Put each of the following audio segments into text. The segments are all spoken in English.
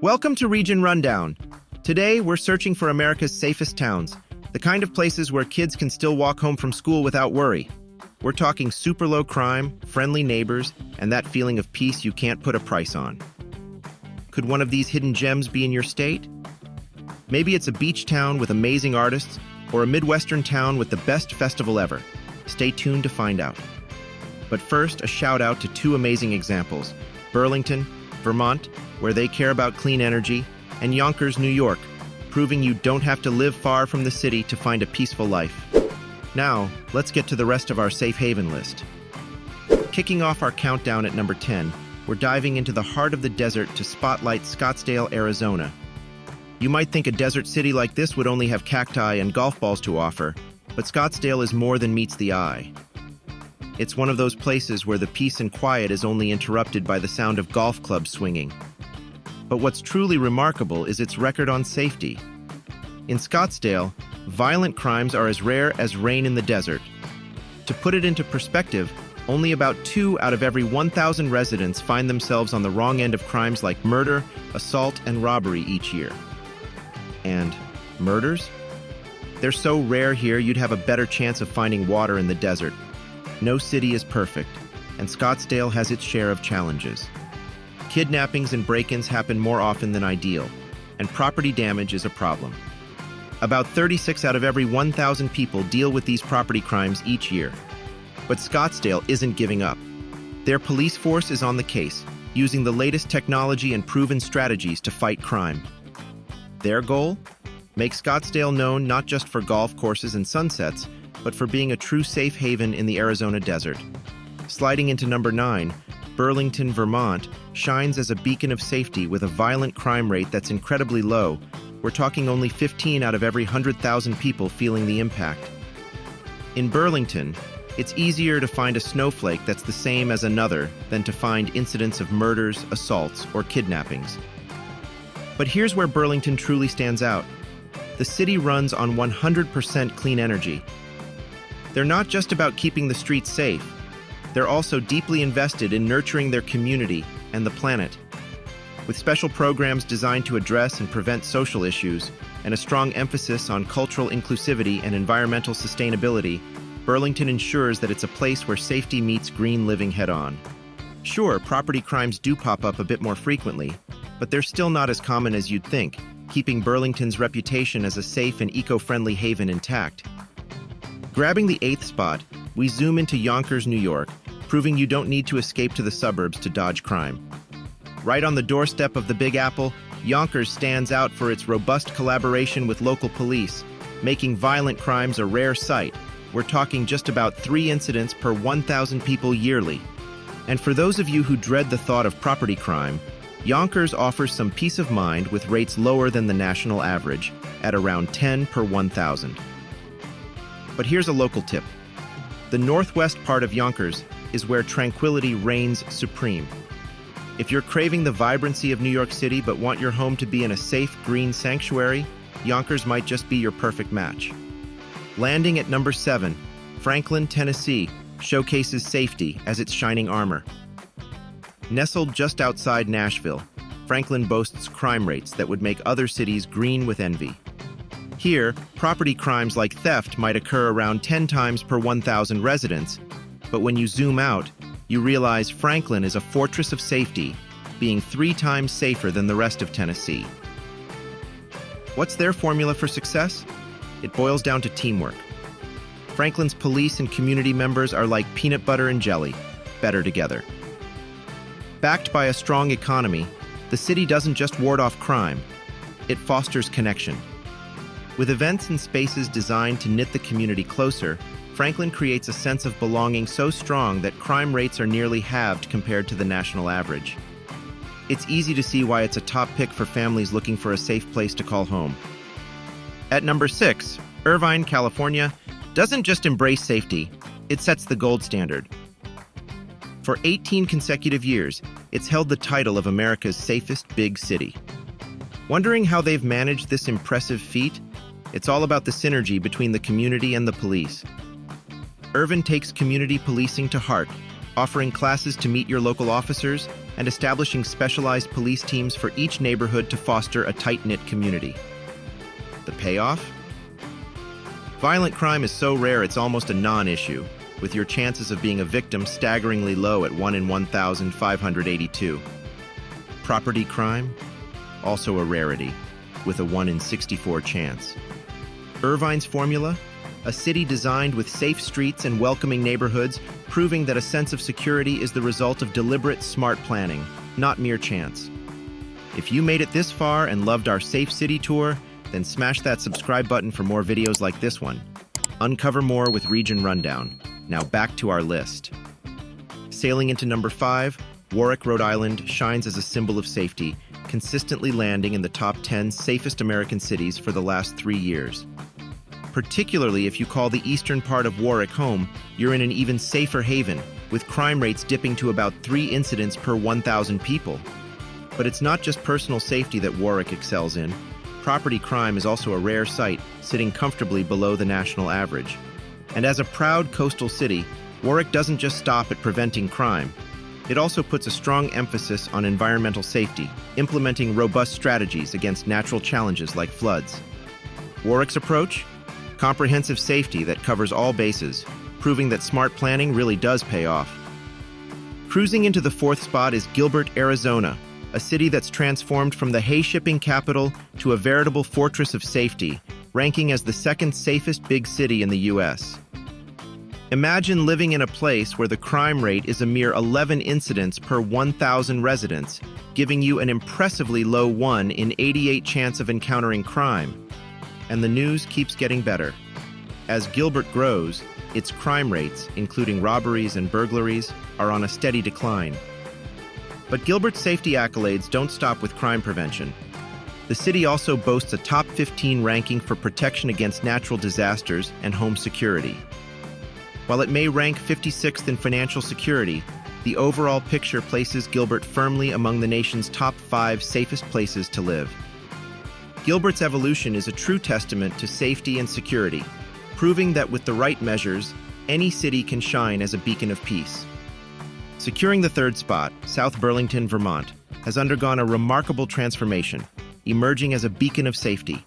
Welcome to Region Rundown. Today, we're searching for America's safest towns, the kind of places where kids can still walk home from school without worry. We're talking super low crime, friendly neighbors, and that feeling of peace you can't put a price on. Could one of these hidden gems be in your state? Maybe it's a beach town with amazing artists, or a Midwestern town with the best festival ever. Stay tuned to find out. But first, a shout out to two amazing examples: Burlington, Vermont, where they care about clean energy, and Yonkers, New York, proving you don't have to live far from the city to find a peaceful life. Now, let's get to the rest of our safe haven list. Kicking off our countdown at number 10, we're diving into the heart of the desert to spotlight Scottsdale, Arizona. You might think a desert city like this would only have cacti and golf balls to offer, but Scottsdale is more than meets the eye. It's one of those places where the peace and quiet is only interrupted by the sound of golf clubs swinging. But what's truly remarkable is its record on safety. In Scottsdale, violent crimes are as rare as rain in the desert. To put it into perspective, only about 2 out of every 1,000 residents find themselves on the wrong end of crimes like murder, assault, and robbery each year. And murders? They're so rare here you'd have a better chance of finding water in the desert. No city is perfect, and Scottsdale has its share of challenges. Kidnappings and break-ins happen more often than ideal, and property damage is a problem. About 36 out of every 1,000 people deal with these property crimes each year. But Scottsdale isn't giving up. Their police force is on the case, using the latest technology and proven strategies to fight crime. Their goal? Make Scottsdale known not just for golf courses and sunsets, but for being a true safe haven in the Arizona desert. Sliding into number 9, Burlington, Vermont, shines as a beacon of safety with a violent crime rate that's incredibly low. We're talking only 15 out of every 100,000 people feeling the impact. In Burlington, it's easier to find a snowflake that's the same as another than to find incidents of murders, assaults, or kidnappings. But here's where Burlington truly stands out. The city runs on 100% clean energy. They're not just about keeping the streets safe. They're also deeply invested in nurturing their community and the planet. With special programs designed to address and prevent social issues, and a strong emphasis on cultural inclusivity and environmental sustainability, Burlington ensures that it's a place where safety meets green living head-on. Sure, property crimes do pop up a bit more frequently, but they're still not as common as you'd think, keeping Burlington's reputation as a safe and eco-friendly haven intact. Grabbing the 8th spot, we zoom into Yonkers, New York, proving you don't need to escape to the suburbs to dodge crime. Right on the doorstep of the Big Apple, Yonkers stands out for its robust collaboration with local police, making violent crimes a rare sight. We're talking just about 3 incidents per 1,000 people yearly. And for those of you who dread the thought of property crime, Yonkers offers some peace of mind with rates lower than the national average, at around 10 per 1,000. But here's a local tip. The northwest part of Yonkers is where tranquility reigns supreme. If you're craving the vibrancy of New York City but want your home to be in a safe, green sanctuary, Yonkers might just be your perfect match. Landing at number 7, Franklin, Tennessee, showcases safety as its shining armor. Nestled just outside Nashville, Franklin boasts crime rates that would make other cities green with envy. Here, property crimes like theft might occur around 10 times per 1,000 residents, but when you zoom out, you realize Franklin is a fortress of safety, being 3 times safer than the rest of Tennessee. What's their formula for success? It boils down to teamwork. Franklin's police and community members are like peanut butter and jelly, better together. Backed by a strong economy, the city doesn't just ward off crime, it fosters connection. With events and spaces designed to knit the community closer, Franklin creates a sense of belonging so strong that crime rates are nearly halved compared to the national average. It's easy to see why it's a top pick for families looking for a safe place to call home. At number 6, Irvine, California, doesn't just embrace safety, it sets the gold standard. For 18 consecutive years, it's held the title of America's safest big city. Wondering how they've managed this impressive feat? It's all about the synergy between the community and the police. Irvine takes community policing to heart, offering classes to meet your local officers and establishing specialized police teams for each neighborhood to foster a tight-knit community. The payoff? Violent crime is so rare it's almost a non-issue, with your chances of being a victim staggeringly low at 1 in 1,582. Property crime? Also a rarity, with a 1 in 64 chance. Irvine's formula? A city designed with safe streets and welcoming neighborhoods, proving that a sense of security is the result of deliberate, smart planning, not mere chance. If you made it this far and loved our Safe City tour, then smash that subscribe button for more videos like this one. Uncover more with Region Rundown. Now back to our list. Sailing into number 5, Warwick, Rhode Island shines as a symbol of safety, consistently landing in the top 10 safest American cities for the last 3 years. Particularly if you call the eastern part of Warwick home, you're in an even safer haven, with crime rates dipping to about 3 incidents per 1,000 people. But it's not just personal safety that Warwick excels in. Property crime is also a rare sight, sitting comfortably below the national average. And as a proud coastal city, Warwick doesn't just stop at preventing crime. It also puts a strong emphasis on environmental safety, implementing robust strategies against natural challenges like floods. Warwick's approach? Comprehensive safety that covers all bases, proving that smart planning really does pay off. Cruising into the 4th spot is Gilbert, Arizona, a city that's transformed from the hay-shipping capital to a veritable fortress of safety, ranking as the 2nd safest big city in the U.S. Imagine living in a place where the crime rate is a mere 11 incidents per 1,000 residents, giving you an impressively low 1 in 88 chance of encountering crime. And the news keeps getting better. As Gilbert grows, its crime rates, including robberies and burglaries, are on a steady decline. But Gilbert's safety accolades don't stop with crime prevention. The city also boasts a top 15 ranking for protection against natural disasters and home security. While it may rank 56th in financial security, the overall picture places Gilbert firmly among the nation's top 5 safest places to live. Gilbert's evolution is a true testament to safety and security, proving that with the right measures, any city can shine as a beacon of peace. Securing the 3rd spot, South Burlington, Vermont, has undergone a remarkable transformation, emerging as a beacon of safety.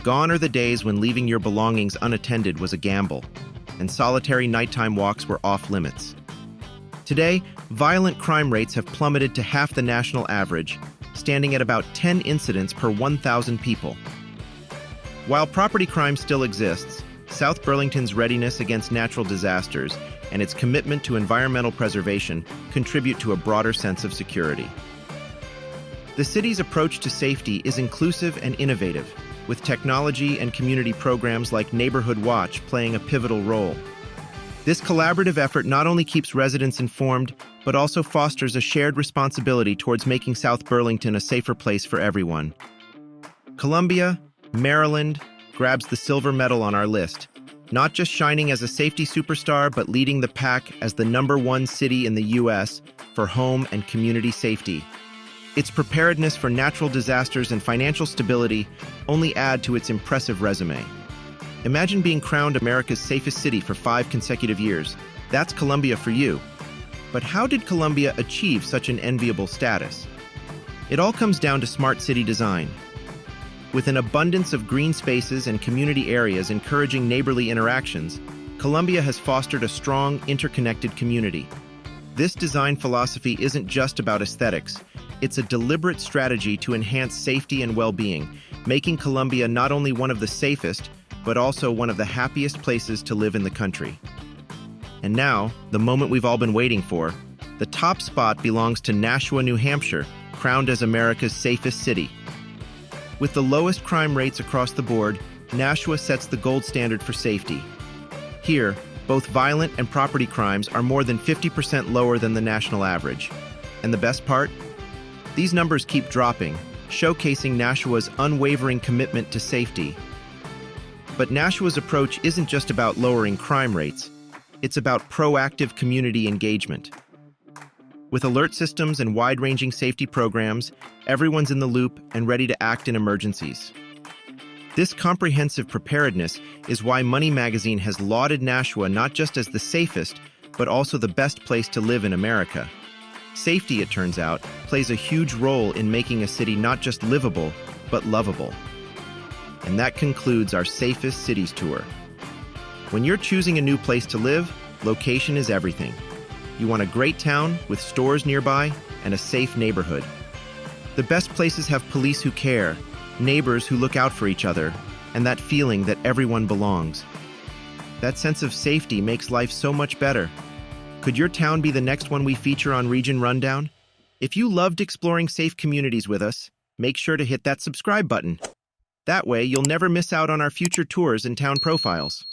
Gone are the days when leaving your belongings unattended was a gamble, and solitary nighttime walks were off limits. Today, violent crime rates have plummeted to half the national average, standing at about 10 incidents per 1,000 people. While property crime still exists, South Burlington's readiness against natural disasters and its commitment to environmental preservation contribute to a broader sense of security. The city's approach to safety is inclusive and innovative, with technology and community programs like Neighborhood Watch playing a pivotal role. This collaborative effort not only keeps residents informed, but also fosters a shared responsibility towards making South Burlington a safer place for everyone. Columbia, Maryland, grabs the silver medal on our list, not just shining as a safety superstar, but leading the pack as the #1 city in the U.S. for home and community safety. Its preparedness for natural disasters and financial stability only add to its impressive resume. Imagine being crowned America's safest city for 5 consecutive years. That's Columbia for you. But how did Columbia achieve such an enviable status? It all comes down to smart city design. With an abundance of green spaces and community areas encouraging neighborly interactions, Columbia has fostered a strong, interconnected community. This design philosophy isn't just about aesthetics. It's a deliberate strategy to enhance safety and well-being, making Columbia not only one of the safest, but also one of the happiest places to live in the country. And now, the moment we've all been waiting for. The top spot belongs to Nashua, New Hampshire, crowned as America's safest city. With the lowest crime rates across the board, Nashua sets the gold standard for safety. Here, both violent and property crimes are more than 50% lower than the national average. And the best part? These numbers keep dropping, showcasing Nashua's unwavering commitment to safety. But Nashua's approach isn't just about lowering crime rates. It's about proactive community engagement. With alert systems and wide-ranging safety programs, everyone's in the loop and ready to act in emergencies. This comprehensive preparedness is why Money Magazine has lauded Nashua not just as the safest, but also the best place to live in America. Safety, it turns out, plays a huge role in making a city not just livable, but lovable. And that concludes our Safest Cities tour. When you're choosing a new place to live, location is everything. You want a great town with stores nearby and a safe neighborhood. The best places have police who care, neighbors who look out for each other, and that feeling that everyone belongs. That sense of safety makes life so much better. Could your town be the next one we feature on Region Rundown? If you loved exploring safe communities with us, make sure to hit that subscribe button. That way, you'll never miss out on our future tours and town profiles.